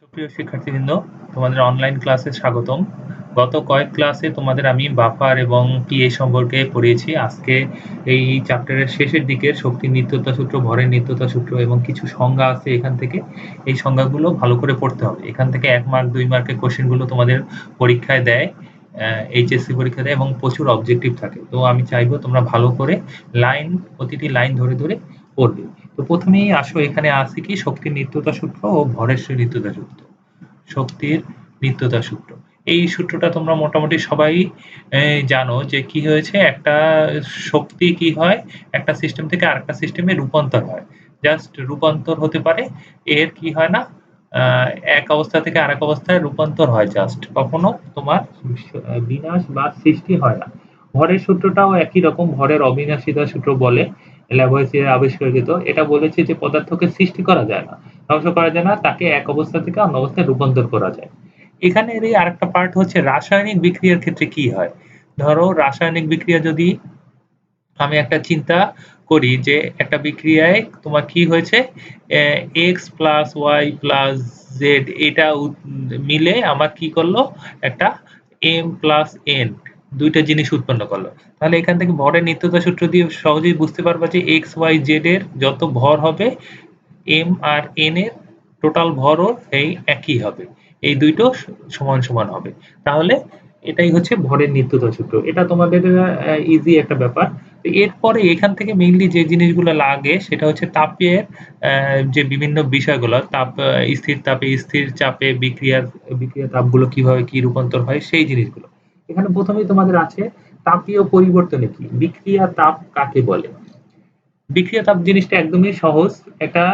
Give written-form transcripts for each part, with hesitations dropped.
সুপ্রিয় শিক্ষার্থীবৃন্দ, তোমাদের অনলাইন ক্লাসে স্বাগতম। গত কয়েক ক্লাসে তোমাদের আমি বাফার এবং পিএ সম্পর্কে পড়িয়েছি। আজকে এই চ্যাপ্টারের শেষের দিকে শক্তির নিত্যতা সূত্র, ভরের নিত্যতা সূত্র এবং কিছু সংজ্ঞা আছে এখান থেকে। এই সংজ্ঞাগুলো ভালো করে পড়তে হবে। এখান থেকে 1 মার্ক 2 মার্কের কোশ্চেনগুলো তোমাদের পরীক্ষায় দেয়, এইচএসসি পরীক্ষা দেয় এবং প্রচুর অবজেক্টিভ থাকে। তো আমি চাইবো তোমরা ভালো করে প্রতিটি লাইন ধরে ধরে পড়বে। তো প্রথমেই আসো, এখানে আছে কি শক্তির নিত্যতা সূত্র ও ভরের নিত্যতা সূত্র। শক্তির নিত্যতা সূত্র, এই সূত্রটা তোমরা মোটামুটি সবাই জানো যে কি হয়েছে, একটা শক্তি কি হয়, একটা সিস্টেম থেকে আরেকটা সিস্টেমে রূপান্তর হয়। জাস্ট রূপান্তর হতে পারে, এর কি হয় না, এক অবস্থা থেকে আরেক অবস্থায় রূপান্তর হয়, জাস্ট কখনো তোমার বিনাশ বা সৃষ্টি হয় না। ভরের সূত্রটাও একই রকম, ভরের অবিনাশিতা সূত্র বলে, ল্যাভয়েসিয়ার আবিষ্কারকৃত। এটা বলেছে যে পদার্থকে সৃষ্টি করা যায় না, ধ্বংস করা যায় না, তাকে এক অবস্থা থেকে অন্য অবস্থায় রূপান্তর করা যায়। এখানে এই আরেকটা পার্ট হচ্ছে রাসায়নিক বিক্রিয়ার ক্ষেত্রে কি হয়। ধরো রাসায়নিক বিক্রিয়া যদি আমি একটা চিন্তা করি যে একটা বিক্রিয়ায় তোমার কি হয়েছে, x plus y plus z এটা মিলে আমার কি করলো, একটা এম প্লাস এন দুইটা জিনিস উৎপন্ন করলো। তাহলে এখান থেকে ভরের নিত্যতা সূত্র দিয়ে সহজেই বুঝতে পারবা যে এক্স ওয়াই জেড এর যত ভর হবে, এম আর এন এর টোটাল ভরও এই একই হবে, এই দুইটো সমান সমান হবে। তাহলে এটাই হচ্ছে ভরের নিত্যতা সূত্র। এটা তোমাদের ইজি একটা ব্যাপার। এরপরে এখান থেকে মেইনলি যে জিনিসগুলো লাগে সেটা হচ্ছে তাপের যে বিভিন্ন বিষয়গুলো, তাপ স্থির তাপে স্থির চাপে বিক্রিয়া তাপগুলো কিভাবে কি রূপান্তর হয় সেই জিনিসগুলো। এখানে প্রথমেই তোমাদের আছে তাপীয় পরিবর্তনে কি, বিক্রিয়া তাপ কাকে বলে। বিক্রিয়া তাপ জিনিসটা একদমই সহজ। একটা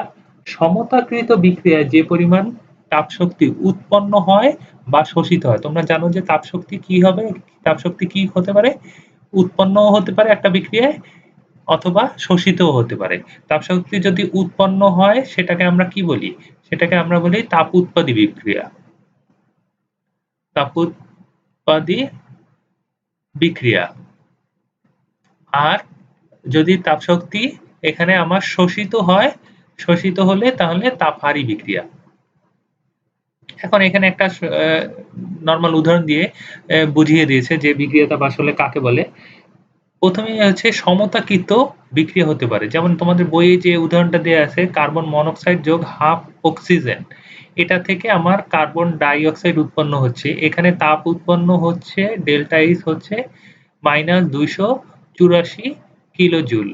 সমতাকৃত বিক্রিয়ায় যে পরিমাণ তাপ শক্তি উৎপন্ন হয় বা শোষিত হয়, তোমরা জানো যে তাপ শক্তি কি হবে, তাপ শক্তি কি হতে পারে, উৎপন্নও হতে পারে একটা বিক্রিয়ায় অথবা শোষিতও হতে পারে। তাপ শক্তি যদি উৎপন্ন হয় সেটাকে আমরা কি বলি, সেটাকে আমরা বলি তাপ উৎপাদী বিক্রিয়া, তাপ উৎপাদী বিক্রিয়া। আর যদি তাপ শক্তি এখানে আমার শোষিত হয়, শোষিত হলে তাহলে তাপহারী বিক্রিয়া। এখন এখানে একটা নরমাল উদাহরণ দিয়ে বুঝিয়ে দিয়েছে যে বিক্রিয়া তাপ আসলে কাকে বলে। প্রথমে হচ্ছে সমতাকৃত বিক্রিয়া হতে পারে, যেমন তোমাদের বইয়ে যে উদাহরণটা দেওয়া আছে কার্বন মনোক্সাইড যোগ হাফ অক্সিজেন, এটা থেকে আমার কার্বন ডাই অক্সাইড উৎপন্ন হচ্ছে, এখানে তাপ উৎপন্ন হচ্ছে ডেল্টা এইচ হচ্ছে -284 কিলো জুল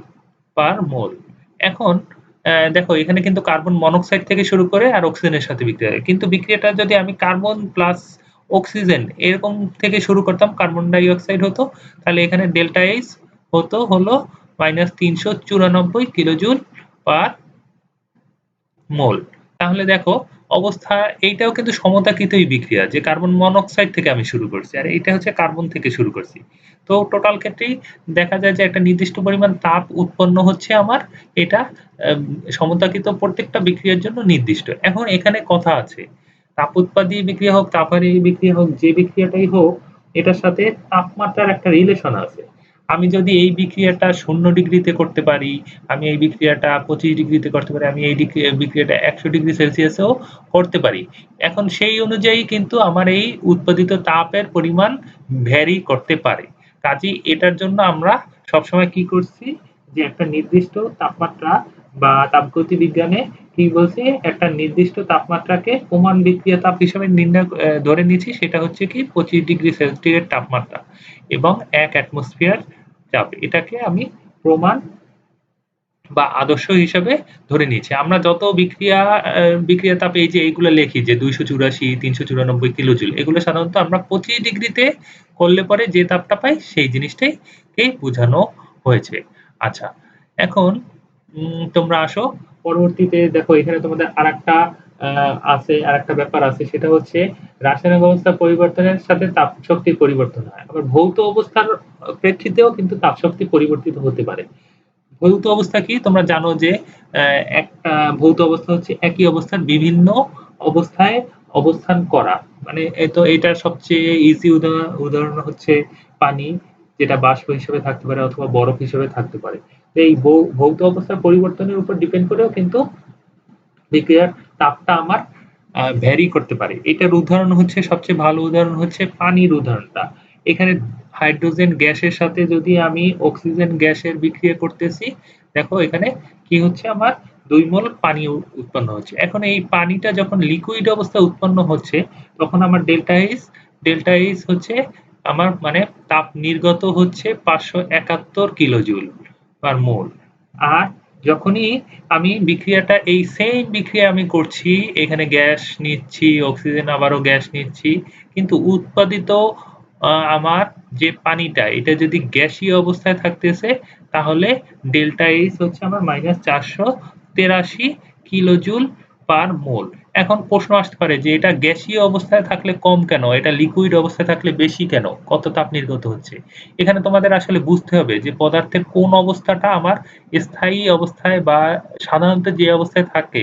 পার মোল। এখন দেখো এখানে কিন্তু কার্বন মনোক্সাইড থেকে শুরু করে আর অক্সিজেনের সাথে বিক্রিয়া হয়, কিন্তু বিক্রিয়াটা যদি আমি কার্বন প্লাস অক্সিজেন এরকম থেকে শুরু করতাম, কার্বন ডাই অক্সাইড হতো, তাহলে এখানে ডেল্টা এইচ হলো -394 কিলোজুল পার মোল। তাহলে দেখো অবস্থা, এইটাও কিন্তু সমতাকৃতই বিক্রিয়া, যে কার্বন মনোক্সাইড থেকে আমি শুরু করছি আর এটা হচ্ছে কার্বন থেকে শুরু করছি। তো টোটাল ক্ষেত্রেই দেখা যায় যে একটা নির্দিষ্ট পরিমাণ তাপ উৎপন্ন হচ্ছে আমার, এটা সমতাকৃত প্রত্যেকটা বিক্রিয়ার জন্য নির্দিষ্ট। এখন এখানে কথা আছে, তাপ উৎপাদী বিক্রিয়া হোক, তাপহারী বিক্রিয়া হোক, যে বিক্রিয়াটাই হোক, এটার সাথে তাপমাত্রার একটা রিলেশন আছে। আমি যদি এই বিক্রিয়াটা 0 ডিগ্রিতে করতে পারি, আমি এই বিক্রিয়াটা 25 ডিগ্রিতে করতে পারি, আমি এই বিক্রিয়াটা 100 ডিগ্রি সেলসিয়াসেও করতে পারি। এখন সেই অনুযায়ী কিন্তু আমার এই উৎপাদিত তাপের পরিমাণ ভ্যারি করতে পারে। কাজেই এটার জন্য আমরা সবসময় কি করছি, যে একটা নির্দিষ্ট তাপমাত্রা বা তাপগতি বিজ্ঞানে কি বলছি, একটা নির্দিষ্ট তাপমাত্রাকে প্রমাণ বিক্রিয়া তাপ হিসেবে ধরে নিয়েছি, সেটা হচ্ছে কি 25 ডিগ্রি সেন্টিগ্রেড তাপমাত্রা এবং 1 অ্যাটমসফিয়ার চাপ, এটাকে আমি প্রমাণ বা আদর্শ হিসেবে ধরে নিয়েছি। আমরা যত বিক্রিয়া তাপ এই যে এইগুলো লিখি যে 284 394 কিলোজুল, এগুলো সাধারণত আমরা 25 ডিগ্রিতে করলে পরে যে তাপটা পাই সেই জিনিসটাই বোঝানো হয়েছে। আচ্ছা, এখন তোমরা আসো পরবর্তীতে দেখো, এখানে তোমাদের আরেকটা আরেকটা ব্যাপার আছে, সেটা হচ্ছে রাসায়নিক অবস্থা পরিবর্তনের সাথে তাপ শক্তির পরিবর্তন হয়। আবার ভৌত অবস্থার প্রেক্ষিতেও কিন্তু তাপ শক্তি পরিবর্তিত হতে পারে। ভৌত অবস্থা কি তোমরা জানো যে একটা ভৌত অবস্থা হচ্ছে একই অবস্থার বিভিন্ন অবস্থায় অবস্থান করা, মানে তো এটার সবচেয়ে ইজি উদাহরণ হচ্ছে পানি, যেটা বাষ্প হিসেবে থাকতে পারে অথবা বরফ হিসেবে থাকতে পারে। এই ভৌত অবস্থার পরিবর্তনের উপর ডিপেন্ড করেও কিন্তু বিক্রিয়ার তাপটা আমার ভ্যারি করতে পারে। এটার উদাহরণ হচ্ছে, সবচেয়ে ভালো উদাহরণ হচ্ছে পানির উদাহরণটা। এখানে হাইড্রোজেন গ্যাসের সাথে যদি আমি অক্সিজেন গ্যাসের বিক্রিয়া করতেছি, দেখো এখানে কি হচ্ছে, আমার ২ মোল পানি উৎপন্ন হচ্ছে। এখন এই পানিটা যখন লিকুইড অবস্থায় উৎপন্ন হচ্ছে, তখন আমার ডেল্টা এইচ হচ্ছে আমার মানে তাপ নির্গত হচ্ছে ৫৭১ কিলো জুল পার মোল। আর যখনই আমি বিক্রিয়াটা এই সেম বিক্রিয়া আমি করছি, এখানে গ্যাস নিচ্ছি, অক্সিজেন আবারও গ্যাস নিচ্ছি, কিন্তু উৎপাদিত আমার যে পানিটা, এটা যদি গ্যাসীয় অবস্থায় থাকতেছে, তাহলে ডেল্টা এইচ হচ্ছে আমার -৪৮৩ কিলো জুল পার মোল। এখন প্রশ্ন আসতে পারে যে এটা গ্যাসীয় অবস্থায় থাকলে কম কেন, এটা লিকুইড অবস্থায় থাকলে বেশি কেন, কত তাপ নির্গত হচ্ছে? এখানে তোমাদের আসলে বুঝতে হবে যে পদার্থের কোন অবস্থাটা আমার স্থায়ী অবস্থায় বা সাধারণত যে অবস্থায় থাকে,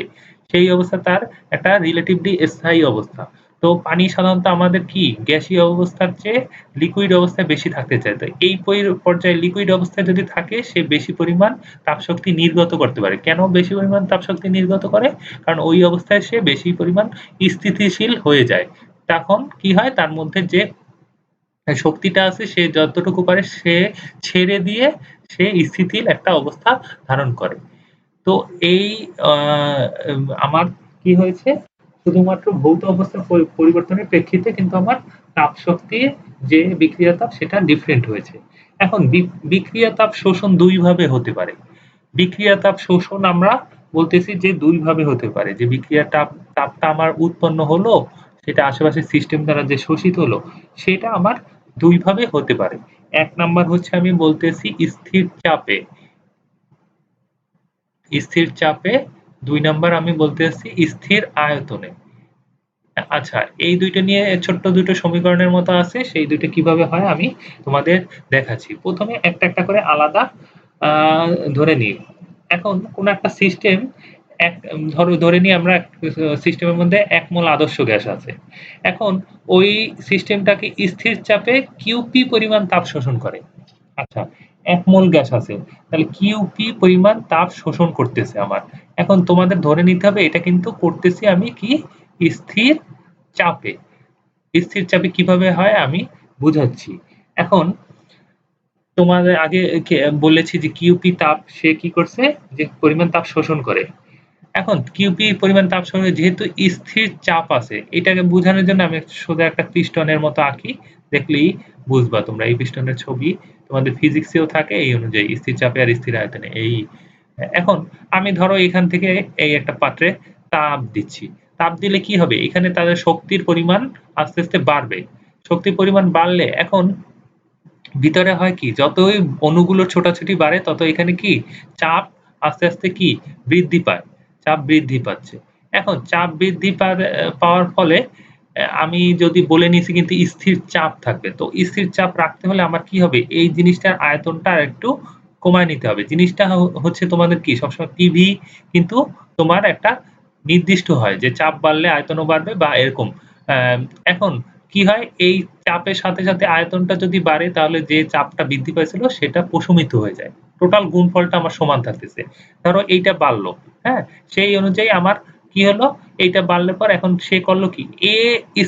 সেই অবস্থা তার একটা রিলেটিভলি স্থায়ী অবস্থা। তো পানি সাধারণত আমাদের কি গ্যাসীয় অবস্থার চেয়ে লিকুইড অবস্থায় বেশি থাকতে চায়। তো এই পর্যায়ে লিকুইড অবস্থায় যদি থাকে, সে বেশি পরিমাণ তাপশক্তি নির্গত করতে পারে। কেন বেশি পরিমাণ তাপশক্তি নির্গত করে? কারণ ওই অবস্থায় সে বেশি পরিমাণ স্থিতিশীল হয়ে যায়। তখন কি হয়, তার মধ্যে যে শক্তিটা আছে সে যতটুকু পারে সে ছেড়ে দিয়ে সে স্থিতিশীল একটা অবস্থা ধারণ করে। তো এই আ আমার কি হয়েছে, শুধুমাত্র ভৌত অবস্থার পরিবর্তনের প্রেক্ষিতে কিন্তু আমার তাপশক্তির যে বিক্রিয়া তাপ সেটা ডিফারেন্ট হয়েছে। এখন বিক্রিয়া তাপ শোষণ ২ ভাবে হতে পারে। বিক্রিয়া তাপ শোষণ আমরা বলতেছি যে ২ ভাবে হতে পারে। যে বিক্রিয়ার তাপটা আমার উৎপন্ন হলো, সেটা আশেপাশের সিস্টেম দ্বারা যে শোষিত হলো, সেটা আমার ২ ভাবে হতে পারে। ১ নাম্বার হচ্ছে আমি বলতেছি স্থির চাপে। স্থির চাপে, ২ নাম্বার আমি বলতেছি স্থির আয়তনে। আচ্ছা, এই ২ টা নিয়ে ছোট্ট ২ টো সমীকরণের মতো আছে। সেই ২ টা কিভাবে হয় আমি তোমাদের দেখাচ্ছি। ১ম এ একটা করে আলাদা আ ধরে নিই। এখন কোন একটা সিস্টেম, এক ধরে নিই আমরা সিস্টেমের মধ্যে ১ মোল আদর্শ গ্যাস আছে। এখন ওই সিস্টেমটাকে স্থির চাপে কিউপি পরিমাণ তাপ শোষণ করে। আচ্ছা, ১ মোল গ্যাস আছে। তাহলে কিউপি পরিমাণ তাপ শোষণ করতেছে আমার। এখন তোমাদের ধরে নিতে হবে এটা কিন্তু করতেছি আমি কি স্থির চাপে। স্থির চাপে কিভাবে হয় আমি বুঝাচ্ছি। এখন তোমাদের আগে বলেছি যে কিউপি তাপ সে কি করছে, যে পরিমাণ তাপ শোষণ করে। এখন কিউপি পরিমাণ তাপ শোষণ, যেহেতু স্থির চাপ আছে, এটাকে বোঝানোর জন্য আমি সোজা একটা পিস্টনের মতো আঁকি, দেখলেই বুঝবা তোমরা। এই পিস্টনের ছবি তোমাদের ফিজিক্সেও থাকে এই অনুযায়ী, স্থির চাপে আর স্থির আয়তনে। এই এখন আমি ধরো এখান থেকে এই একটা পাত্রে তাপ দিচ্ছি। তাপ দিলে কি হবে? এখানে তাদের শক্তির পরিমাণ আস্তে, আস্তে বাড়বে। শক্তির পরিমাণ বাড়লে এখন ভিতরে হয় কি? যতই অণুগুলোর ছোটাছুটি বাড়ে তত এখানে কি চাপ আস্তে, আস্তে কি বৃদ্ধি পায়। চাপ বৃদ্ধি পাচ্ছে। এখন চাপ বৃদ্ধি পাওয়ার ফলে আমি যদি বলে নিছি কিন্তু স্থির চাপ থাকবে। তো স্থির চাপ রাখতে হলে আমার কি হবে? এই জিনিসটার আয়তনটা আরেকটু কমায় নিতে হবে। জিনিসটা হচ্ছে তোমাদের কি সবসময় পিভি কিন্তু তোমার একটা নির্দিষ্ট হয় যে চাপ বাড়লে আয়তনও বাড়বে বা এরকম। আ এখন কি হয়, এই চাপের সাথে, সাথে আয়তনটা যদি বাড়ে তাহলে যে চাপটা বৃদ্ধি পাইছিল সেটা প্রশমিত হয়ে যায়। টোটাল গুণফলটা আমার সমান থাকতেছে। ধরো এইটা বাড়লো, হ্যাঁ? সেই অনুযায়ী আমার কি হলো? এইটা বাড়লে পর এখন সে করলো কি? A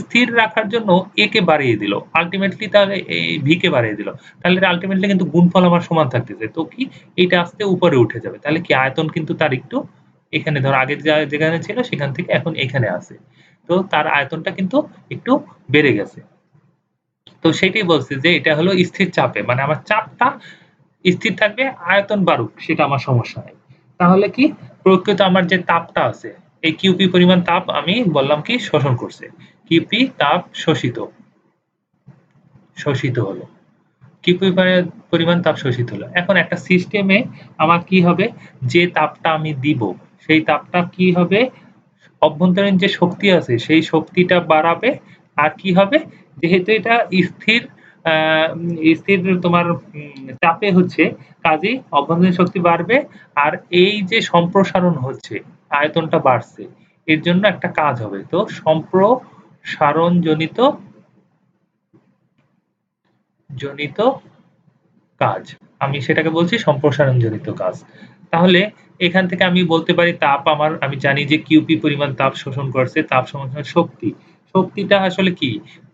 স্থির রাখার জন্য A কে বাড়িয়ে দিল। আল্টিমেটলি তাহলে এই V কে বাড়িয়ে দিল। তাহলে আল্টিমেটলি কিন্তু গুণফল আমার সমান থাকতেছে। তো কি? এইটা আস্তে উপরে উঠে যাবে। তাহলে কি আয়তন কিন্তু তার একটু এখানে ধরো আগে যেখানে ছিল সেখান থেকে এখন এখানে আছে। তো তার আয়তনটা কিন্তু একটু বেড়ে গেছে। তো সেটাই বলছি যে এটা হলো স্থির চাপে। মানে আমার চাপটা স্থির থাকবে, আয়তন বাড়ুক সেটা আমার সমস্যা নাই। তাহলে কি প্রকৃত আমার যে তাপটা আছে, এই কিউপি পরিমাণ তাপ আমি বললাম কি শোষণ করছে। কিউপি তাপ শোষিত হলো। কিউপি পরিমাণ তাপ শোষিত হলো। এখন একটা সিস্টেমে আমার কি হবে, যে তাপটা আমি দিব সেই তাপটা কি হবে, অভ্যন্তরীণ যে শক্তি আছে সেই শক্তিটা বাড়াবে। আর কি হবে, যেহেতু এটা স্থির আ স্থির তোমার চাপে হচ্ছে, কাজেই অভ্যন্তরীণ শক্তি বাড়বে। আর এই যে সম্প্রসারণ হচ্ছে, আয়তনটা বাড়ছে, এর জন্য একটা কাজ হবে। তো সম্প্রসারণজনিত জনিত কাজ। আমি সেটাকে বলছি সম্প্রসারণজনিত কাজ। তাহলে এখান থেকে আমি বলতে পারি তাপ আমি জানি যে কিউপি পরিমাণ তাপ শোষণ করছে, তাপ সমান শক্তি। শক্তিটা আসলে কি?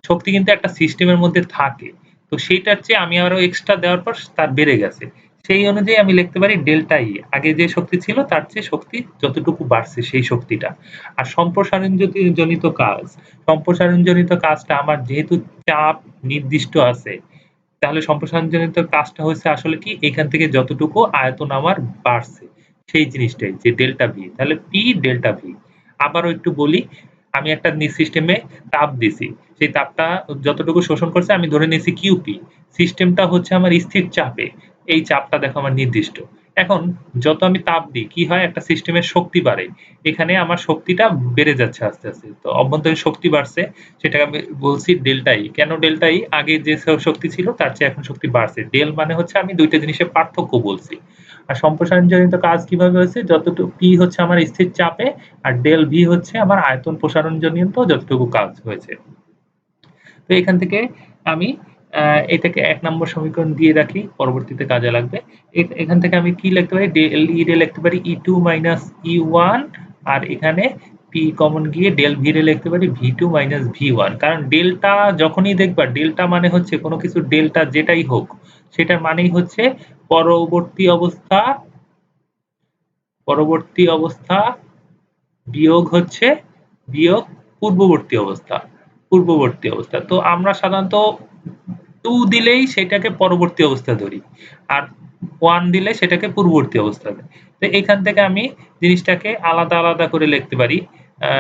শক্তি কিন্তু একটা সিস্টেমের মধ্যে থাকে। তো সেইটার চেয়ে আমি আরো এক্সট্রা দেওয়ার পর তার বেড়ে গেছে। সেই অনুযায়ী আমি লিখতে পারি ডেল্টা ই। আগে যে শক্তি ছিল তার চেয়ে শক্তি যতটুকু বাড়ছে সেই শক্তিটা। আর সম্প্রসারণ জনিত কাজ, সম্প্রসারণজনিত কাজটা আমার যেহেতু চাপ নির্দিষ্ট আছে, তাহলে সম্প্রসারণজনিত কাজটা হচ্ছে আসলে কি এখান থেকে যতটুকু আয়তন আমার বাড়ছে সেই জিনিসটাই যে ডেল্টা ভি। তাহলে পি ডেল্টা ভি। আবারও একটু বলি, আমি একটা সিস্টেমে তাপ দিছি। সেই তাপটা যতটুকু শোষণ করছে আমি ধরে নিয়েছি কিউপি। সিস্টেমটা হচ্ছে আমার স্থির চাপে। এই চাপটা দেখো আমার নির্দিষ্ট। এখন যত আমি তাপ দিই কি হয় একটা সিস্টেমের শক্তি বাড়ে। এখানে আমার শক্তিটা বেড়ে যাচ্ছে আস্তে, আস্তে। তো অভ্যন্তরীণ শক্তি বাড়ছে সেটাকে আমি বলছি ডেল্টা ই। কেন ডেল্টা ই? আগে যে শক্তি ছিল তার চেয়ে এখন শক্তি বাড়ছে। ডেল মানে হচ্ছে আমি ২ টা জিনিসের পার্থক্য বলছি। আর সম্প্রসারণজনিত কাজ কিভাবে হয়েছে? যতটুকু পি হচ্ছে আমার স্থির চাপে আর ডেল ভি হচ্ছে আমার আয়তন প্রসারণজনিত যতটুকু কাজ হয়েছে। তো এখান থেকে আমি এটাকে ১ নম্বর সমীকরণ দিয়ে রাখি, পরবর্তীতে কাজে লাগবে। এখান থেকে আমি কি লিখতে পারি? ডেল ই রে লিখতে পারি E2 মাইনাস E1 আর এখানে পি কমন গিয়ে ডেল ভি রে লিখতে পারি V2 মাইনাস V1 কারণ ডেল্টা যখনই দেখবা ডেল্টা মানে হচ্ছে কোনো কিছুর ডেল্টা যেটাই হোক সেটার মানেই হচ্ছে পরবর্তী অবস্থা পরবর্তী অবস্থা বিয়োগ হচ্ছে বিয়োগ পূর্ববর্তী অবস্থা। পূর্ববর্তী অবস্থা। তো আমরা সাধারণত 2 দিলেই সেটাকে পরবর্তী অবস্থা ধরি। আর 1 দিলে সেটাকে পূর্ববর্তী অবস্থা ধরি। তো এখান থেকে আমি জিনিসটাকে আলাদা, আলাদা করে লিখতে পারি। আ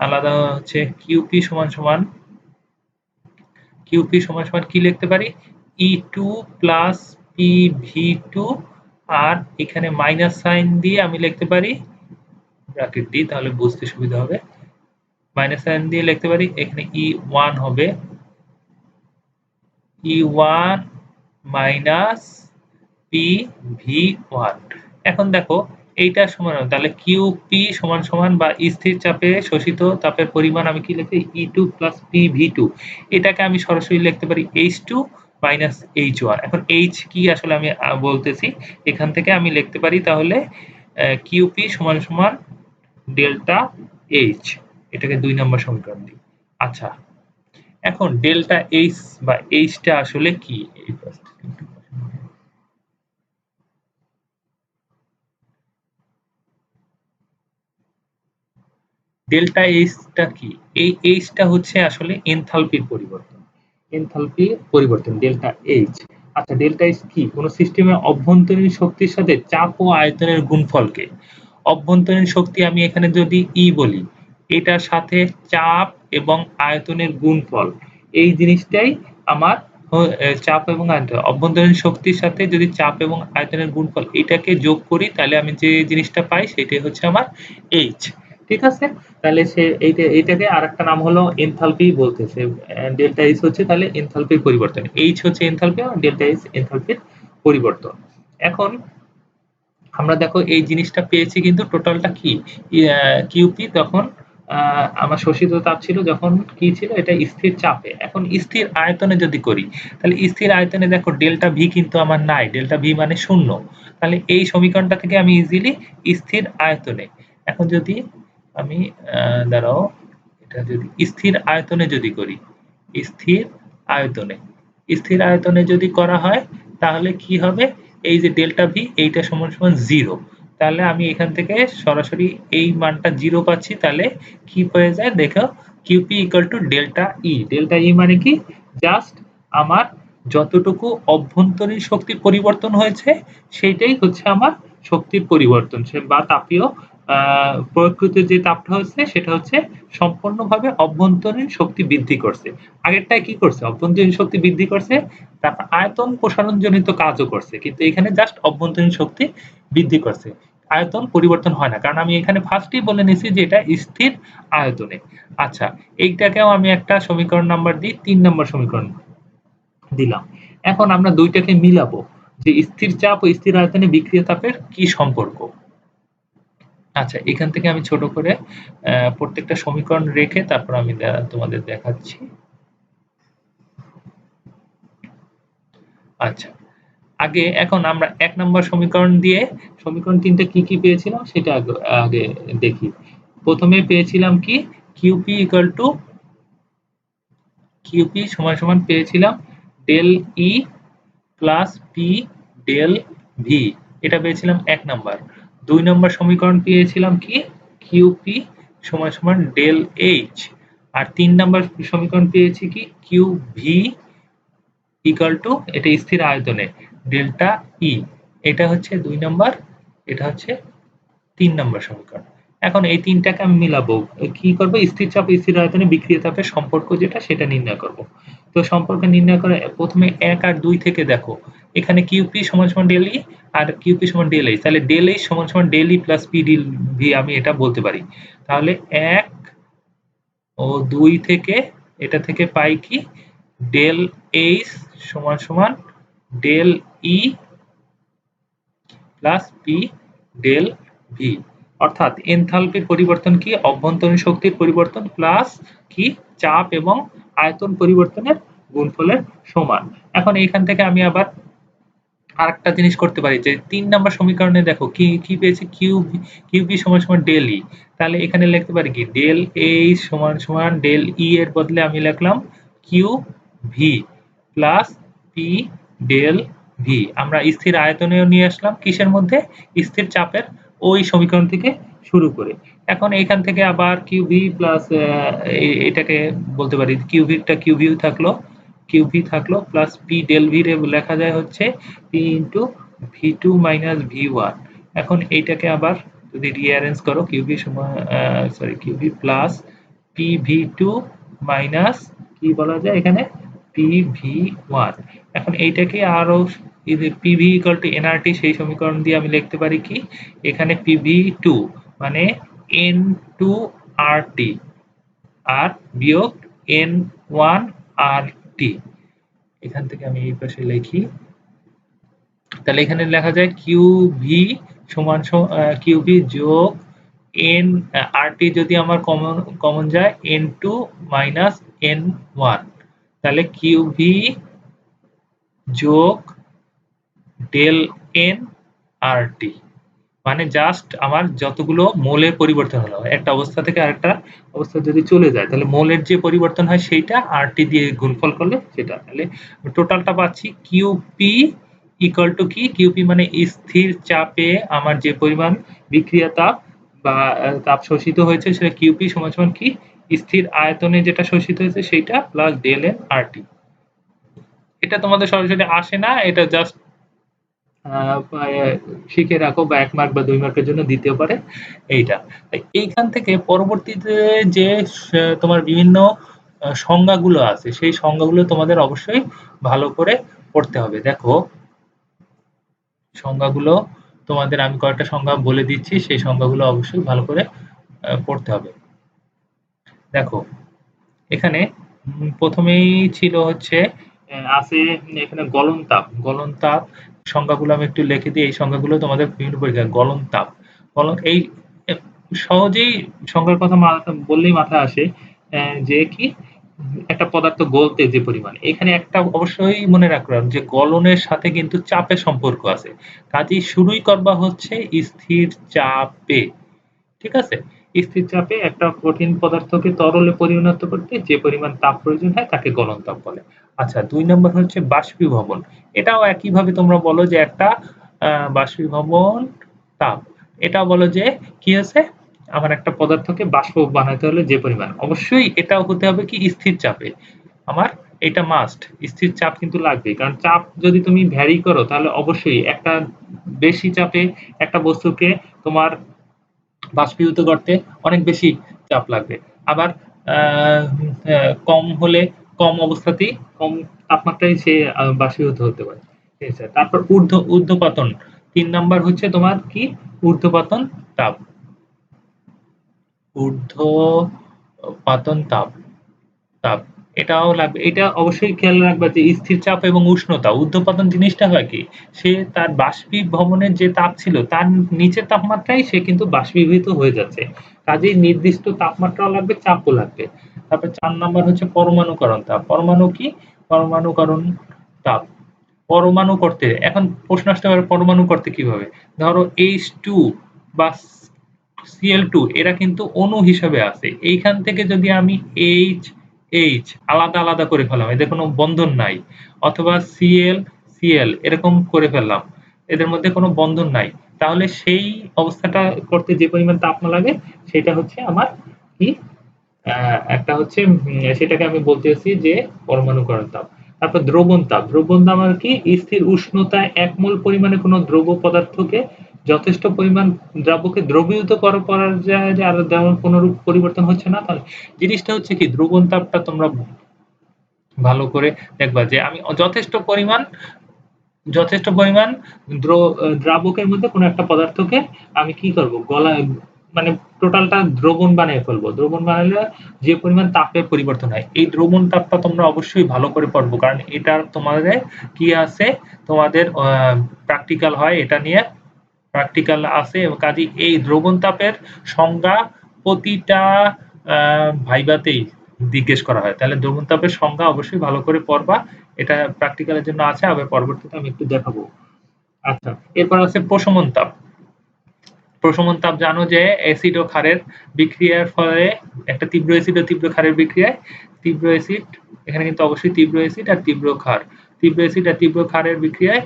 আলাদা হচ্ছে কিউপি সমান, সমান কি লিখতে পারি? E2 প্লাস PV2 আর এখানে মাইনাস সাইন দিয়ে আমি লিখতে পারি ব্র্যাকেট দিই তাহলে বুঝতে সুবিধা হবে। মাইনাস সাইন দিয়ে লিখতে পারি এখানে E1 হবে E1 মাইনাস PV1। এখন দেখো এইটা সমান তাহলে কিউপি সমান সমান বা স্থির চাপে শোষিত তাপের পরিমাণ আমি কি লিখি E2 প্লাস PV2 এটাকে আমি সরাসরি লিখতে পারি H2 মাইনাস H1। এখন H কি আসলে আমি বলতেছি এখান থেকে আমি লিখতে পারি তাহলে কিউপি সমান সমান ডেল্টা H। এটাকে ২ নম্বর সমীকরণ দিই। আচ্ছা এখন ডেল্টা H বা H টা আসলে কি? ডেল্টা এইচ টা কি? এই এইচ টা হচ্ছে আসলে এনথালপির পরিবর্তন। এনথালপির পরিবর্তন ডেল্টা এইচ। আচ্ছা ডেল্টা এইচ কি? কোন সিস্টেমের অভ্যন্তরীণ শক্তির সাথে চাপ ও আয়তনের গুণফলকে। অভ্যন্তরীণ শক্তি আমি এখানে যদি ই বলি, এটার সাথে চাপ এবং আয়তনের গুণফল। এই জিনিসটাই আমার চাপ এবং আয়তন। অভ্যন্তরীণ শক্তির সাথে যদি চাপ এবং আয়তনের গুণফল এটাকে যোগ করি তাহলে আমি যে জিনিসটা পাই সেটাই হচ্ছে আমার এইচ। ঠিক আছে? তাহলে সে এইটাকে আরেকটা নাম হলো এনথালপি বলতেছে। ডেল্টা এইচ হচ্ছে তাহলে এনথালপির পরিবর্তন। এইচ হচ্ছে এনথালপি আর ডেল্টা এইচ এনথালপির পরিবর্তন। এখন আমরা দেখো এই জিনিসটা পেয়েছি কিন্তু টোটালটা কি? কিউপি তখন আমার শোষিত তাপ ছিল যখন কি ছিল এটা স্থির চাপে। এখন স্থির আয়তনে যদি করি তাহলে স্থির আয়তনে দেখো ডেল্টা ভি কিন্তু আমার নাই। ডেল্টা ভি মানে 0। তাহলে এই সমীকরণটা থেকে আমি ইজিলি স্থির আয়তনে এখন যদি আমি দাঁড়াও এটা যদি স্থির আয়তনে যদি করি স্থির আয়তনে স্থির আয়তনে যদি করা হয় তাহলে কি হবে এই যে ডেল্টা ভি এইটা সমান সমান 0 তাহলে আমি এখান থেকে সরাসরি এই মানটা 0 পাচ্ছি তাহলে কি হয়ে যায় দেখো QP equal to delta E. Delta ই মানে কি জাস্ট আমার যতটুকু অভ্যন্তরীণ শক্তির পরিবর্তন হয়েছে সেইটাই হচ্ছে আমার শক্তির পরিবর্তন বা তাপীয় প্রয়োগকৃত যে তাপটা হচ্ছে সেটা হচ্ছে সম্পূর্ণভাবে অভ্যন্তরীণ শক্তি বৃদ্ধি করছে। আগেরটায় কি করছে? অভ্যন্তরীণ শক্তি বৃদ্ধি করছে, তারপর আয়তন প্রসারণজনিত কাজও করছে। কিন্তু এখানে জাস্ট অভ্যন্তরীণ শক্তি বৃদ্ধি করছে। আয়তন পরিবর্তন হয় না। কারণ আমি এখানে ফার্স্টেই বলে নিয়েছি যে এটা স্থির আয়তনে। আচ্ছা, এইটাকেও আমি একটা সমীকরণ নাম্বার দিই, ৩ নম্বর সমীকরণ দিলাম। এখন আমরা দুইটাকে মিলাবো যে স্থির চাপ ও স্থির আয়তনে বিক্রিয়া তাপের কি সম্পর্ক। আচ্ছা এখান থেকে আমি ছোট করে প্রত্যেকটা সমীকরণ রেখে তারপর আমি তোমাদের দেখাচ্ছি। আচ্ছা এখন আমরা ১ নম্বর সমীকরণ দিয়ে সমীকরণ ৩ টা কি পেয়েছিলাম সেটা আগে দেখি। প্রথমে পেয়েছিলাম কি QP সমান পেয়েছিলাম ডেল ই প্লাস পি ডেল ভি, এটা পেয়েছিলাম ১ নাম্বার। ২ নম্বর সমীকরণ পেয়েছিলাম কি কিউপি সমান ডেল এইচ, আর ৩ নম্বর সমীকরণ পেয়েছি কি কিউ ভি এটা স্থির আয়তনে ডেল্টা ই, এটা হচ্ছে ২ নম্বর, এটা হচ্ছে ৩ নম্বর সমীকরণ। এখন এই তিনটাকে আমি মিলাবো, কি করব, স্থির চাপ স্থির আয়তনে বিক্রিয়া তাপের সম্পর্ক যেটা সেটা নির্ণয় করব। তো সম্পর্ক নির্ণয় করে প্রথমে ১ আর ২ থেকে দেখো, এখানে কিউপি সমান ডেল ই আর কিউপি সমান ডেল এইচ, তাহলে ডেল এইচ সমান ডেল ই প্লাস পি ডেল ভি আমি এটা বলতে পারি। তাহলে ১ ও ২ থেকে এটা থেকে পাই কি ডেল এইচ সমান ডেল ই প্লাস পি ডেল ভি, অর্থাৎ এনথালপির পরিবর্তন কি অভ্যন্তরীণ শক্তির পরিবর্তন প্লাস কি চাপ এবং আয়তন পরিবর্তনের গুণফলের সমান। এখন এইখান থেকে আমি আবার আরেকটা জিনিস করতে পারি যে ৩ নম্বর সমীকরণে দেখো কি পেয়েছি কিউবি সমান ডেল ই, তাহলে এখানে লিখতে পারি কি ডেল এইচ সমান ডেল ই এর বদলে আমি লিখলাম Q V plus P del V. আমরা স্থির আয়তনেও নিয়ে আসলাম কিসের মধ্যে, স্থির চাপের ওই সমীকরণ থেকে শুরু করে। এখন এইখান থেকে আবার কিউভি প্লাস এটাকে বলতে পারি কিউভি থাকলো প্লাস পি ডেল ভি রে লেখা যায় হচ্ছে P into V two minus V one. এখন এইটাকে আবার যদি রিঅ্যারেঞ্জ করো QV plus P V two minus কি বলা যায় এখানে পি ভি ওয়ান। এখন এইটাকে আরো পিভি ইকুয়াল টু এনআরটি সেই সমীকরণ দিয়ে আমি লিখতে পারি কি এখানে পিভি টু মানে এন টু আর টি আর বিয়োগ এন ওয়ান আর টি। এখান থেকে আমি এই পাশে লিখি, তাহলে এখানে লেখা যায় কিউভি সমান কিউভি যোগ এন আর টি যদি আমার কমন যায় N two minus N one, তাহলে কিউভি যোগ ডেল এন আর টি মানে জাস্ট আমার যতগুলো মোলের পরিবর্তন হলো একটা অবস্থা থেকে আরেকটা অবস্থা যদি চলে যায় তাহলে মোলের যে পরিবর্তন হয় সেইটা আর টি দিয়ে গুণফল করলে সেটা, তাহলে টোটালটা পাচ্ছি কিউপি ইকুয়াল টু কি কিউপি মানে স্থির চাপে আমার যে পরিমাণ বিক্রিয়া তাপ বা তাপ শোষিত হয়েছে সেটা কিউপি সমান কি স্থির আয়তনে যেটা শোষিত হয়েছে সেইটা প্লাস ডেল এন আর টি। এটা তোমাদের সরাসরি আসে না, এটা জাস্ট শিখে রাখো বা ১ মার্ক বা ২ মার্কের জন্য দিতেও পারে এইটা। এইখান থেকে পরবর্তীতে যে তোমার বিভিন্ন সংজ্ঞাগুলো আছে সেই সংজ্ঞাগুলো তোমাদের অবশ্যই ভালো করে পড়তে হবে। দেখো সংজ্ঞাগুলো তোমাদের আমি কয়েকটা সংজ্ঞা বলে দিচ্ছি, সেই সংজ্ঞাগুলো অবশ্যই ভালো করে পড়তে হবে। দেখো এখানে প্রথমেই ছিল হচ্ছে আছে এখানে গলন তাপ সংজ্ঞাগুলো আমি একটু লিখে দিই, এই সংজ্ঞাগুলো তোমাদের বিভিন্ন পরীক্ষায় গলন এই সহজেই সংজ্ঞার কথা বললেই মাথায় আসে যে কি একটা পদার্থ গলতে যে পরিমাণ, এখানে একটা অবশ্যই মনে রাখলাম যে গলনের সাথে কিন্তু চাপের সম্পর্ক আছে, কাজেই শুরুই করবা হচ্ছে স্থির চাপে, ঠিক আছে। স্থির চাপে একটা কঠিন পদার্থকে তরলে পরিণত করতে যে পরিমাণ তাপ প্রয়োজন হয় তাকে গলন তাপ বলে। আচ্ছা ২ নম্বর হচ্ছে বাষ্পীভবন, এটাও একইভাবে তোমরা বলো যে একটা বাষ্পীভবন তাপ, এটাও বলো যে কি আছে আমার একটা পদার্থকে বাষ্প বানাতে হলে যে পরিমাণ, অবশ্যই এটাও হতে হবে কি স্থির চাপে, আমার এটা মাস্ট, স্থির চাপ কিন্তু লাগবে, কারণ চাপ যদি তুমি ভ্যারি করো তাহলে অবশ্যই একটা বেশি চাপে একটা বস্তুকে তোমার বাষ্পীভূত করতে অনেক বেশি চাপ লাগবে, আবার কম হলে কম অবস্থাতেই কম তাপমাত্রায় সে বাষ্পীভূত হতে পারে, ঠিক আছে। তারপর ঊর্ধ্বপাতন ৩ নাম্বার হচ্ছে তোমার কি ঊর্ধ্বপাতন তাপ, ঊর্ধ্বপাতন তাপ তাপ এটাও লাগবে, এটা অবশ্যই খেয়াল রাখবা যে স্থির চাপ এবং উষ্ণতা, ঊর্ধ্বপাতন জিনিসটা হয় কি সে তার বাষ্পীভবনের যে তাপ ছিল তার নিচের তাপমাত্রায় সে কিন্তু বাষ্পীভূত হয়ে যাচ্ছে, কাজেই নির্দিষ্ট তাপমাত্রাও লাগবে চাপও লাগবে। তারপর ৪ নাম্বার হচ্ছে পরমাণুকরণ তাপ, পরমাণু কি পরমাণুকরণ তাপ, পরমাণু করতে, এখন প্রশ্ন আসতে পারে পরমাণু করতে কিভাবে? ধরো H2 বা Cl2 এরা কিন্তু অণু হিসেবে আছে। এইখান থেকে যদি আমি H আলাদা, আলাদা করে ফেললাম, এদের কোনো বন্ধন নাই। অথবা Cl এরকম করে ফেললাম। এদের মধ্যে কোনো বন্ধন নাই। তাহলে সেই অবস্থাটা করতে যে পরিমাণ তাপ লাগে সেটা হচ্ছে আমার কি? একটা হচ্ছে সেটাকে আমি বলতেছি যে পরমাণুকরণ তাপ। তারপর দ্রবণ তাপ। দ্রবণ তাপ মানে কি? স্থির উষ্ণতায় ১ মোল পরিমাণে কোনো দ্রব্য পদার্থকে যথেষ্ট পরিমাণ দ্রব্যকে দ্রবীভূত করা যায় যে আর তেমন কোনরূপ পরিবর্তন হচ্ছে না। তাহলে জিনিসটা হচ্ছে কি দ্রবণ তাপটা তোমরা ভালো করে দেখবা যে আমি যথেষ্ট পরিমাণ দ্রাবকের মধ্যে কোনো একটা পদার্থকে আমি কি করব? মানে টোটালটা দ্রবণ বানিয়ে ফেলবো। দ্রবণ বানালে যে পরিমাণ তাপের পরিবর্তন হয়, এই দ্রবণ তাপটা তোমরা অবশ্যই ভালো করে পড়বো। কারণ এটা তোমাদের কি আছে? তোমাদের প্র্যাকটিক্যাল হয় এটা নিয়ে। প্র্যাকটিক্যাল আছে এবং কাজেই এই দ্রবণ তাপের সংজ্ঞা প্রতিটা ভাইভাতেই জিজ্ঞেস করা হয়। তাহলে দ্রবণ তাপের সংজ্ঞা অবশ্যই ভালো করে পড়বা। এটা প্র্যাকটিক্যালের জন্য আছে, আবার পরবর্তীতে আমি একটু দেখাবো। আচ্ছা, এরপর আছে প্রশমন তাপ। প্রশমন তাপ জানো যে অ্যাসিড ও ক্ষারের বিক্রিয়ার ফলে একটা তীব্র অ্যাসিড ও তীব্র ক্ষারের বিক্রিয়ায় তীব্র অ্যাসিড, এখানে কিন্তু অবশ্যই তীব্র অ্যাসিড আর তীব্র ক্ষার, তীব্র অ্যাসিড আর তীব্র ক্ষারের বিক্রিয়ায়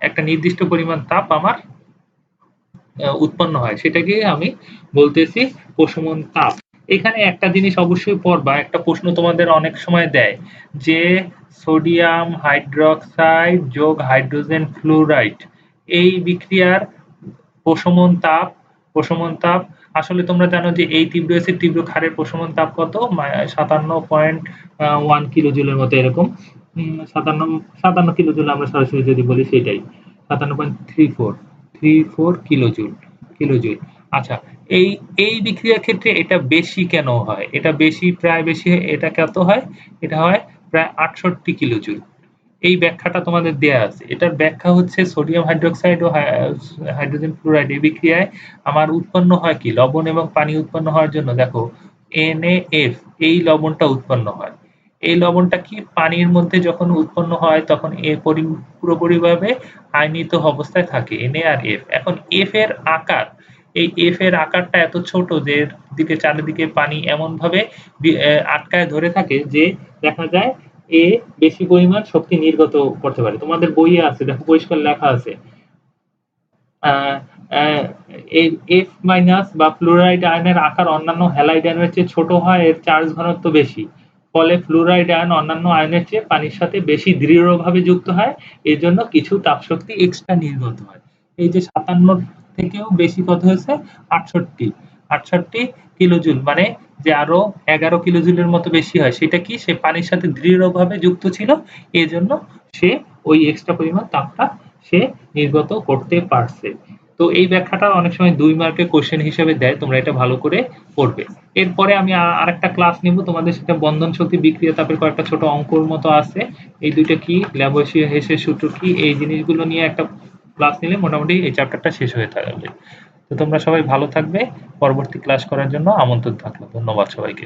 একটা নির্দিষ্ট পরিমাণ তাপ আমার উৎপন্ন হয়, সেটাকে আমি বলতেছি প্রশমন তাপ। এখানে একটা জিনিস অবশ্যই পড়বা, একটা প্রশ্ন তোমাদের অনেক সময় দেয় যে সোডিয়াম হাইড্রোক্সাইড যোগ হাইড্রোজেন ফ্লুরাইড এই বিক্রিয়ার প্রশমন তাপ আসলে তোমরা জানো যে এই তীব্র অ্যাসিড তীব্র ক্ষারের প্রশমন তাপ কত? 57.1 কিলোজুলের মতো এরকম। 57 কিলোজুল আমরা সরাসরি যদি বলি সেটাই। 57.34 কিলোজুল। আচ্ছা, এই বিক্রিয়ার ক্ষেত্রে এটা বেশি কেন হয়? এটা প্রায় বেশি এটা কত হয়? এটা হয় প্রায় 68 কিলোজুল। এই ব্যাখ্যাটা তোমাদের দেয়া আছে। এটার ব্যাখ্যা হচ্ছে সোডিয়াম হাইড্রোক্সাইড ও হাইড্রোজেন ফ্লুরাইড এই বিক্রিয়ায় আমার উৎপন্ন হয় কি? লবণ এবং পানি উৎপন্ন হওয়ার জন্য দেখো NaF এই লবণটা উৎপন্ন হয়। এই লবণটা কি পানির মধ্যে যখন উৎপন্ন হয় তখন পুরোপুরিভাবে আয়নিত অবস্থায় থাকে Na আর F। এখন F এর আকার, এই F এর আকারটা এত ছোট যে চারিদিকে পানি এমনভাবে আটকায় ধরে থাকে যে দেখা যায় এ বেশি পরিমাণ শক্তি নির্গত করতে পারে। তোমাদের বইয়ে আছে, দেখো পরিষ্কার লেখা আছে এফ মাইনাস বা ফ্লুরাইড আয়নের আকার অন্যান্য হ্যালাইড আয়নের চেয়ে ছোট হয়, এর চার্জ ঘনত্ব বেশি। ফলে ফ্লুরাইড আয়ন অন্যান্য আয়নের চেয়ে পানির সাথে বেশি দৃঢ়ভাবে যুক্ত হয়, এর জন্য কিছু তাপশক্তি এক্সট্রা নির্গত হয়। এই যে 57 থেকেও বেশি কত হয়েছে? 68 কিলোজুল, মানে যে আরো 11 কিলোজুলের মতো বেশি হয়। সেটা কি? সে পানির সাথে দৃঢ়ভাবে যুক্ত ছিল, এজন্য সে ওই এক্সট্রা পরিমাণ তাপটা সে নির্গত করতে পারছে। তো এই ব্যাখ্যাটা অনেক সময় 2 মার্কের কোশ্চেন হিসেবে দেয়, তোমরা এটা ভালো করে পড়বে। এরপরে আমি আরেকটা ক্লাস নেব তোমাদের সাথে, বন্ধন শক্তি বিক্রিয়া তাপের কয়েকটা ছোট অঙ্কর মতো আছে। এই দুইটা কি, ল্যাবোসিয়ার হেসের সূত্র কি, এই জিনিসগুলো নিয়ে একটা ক্লাস নিলে মোটামুটি এই চ্যাপ্টারটা শেষ হয়ে থাকবে। তো তোমরা সবাই ভালো থাকবে। পরবর্তী ক্লাস করার জন্য আমন্ত্রণ থাকলো। ধন্যবাদ সবাইকে।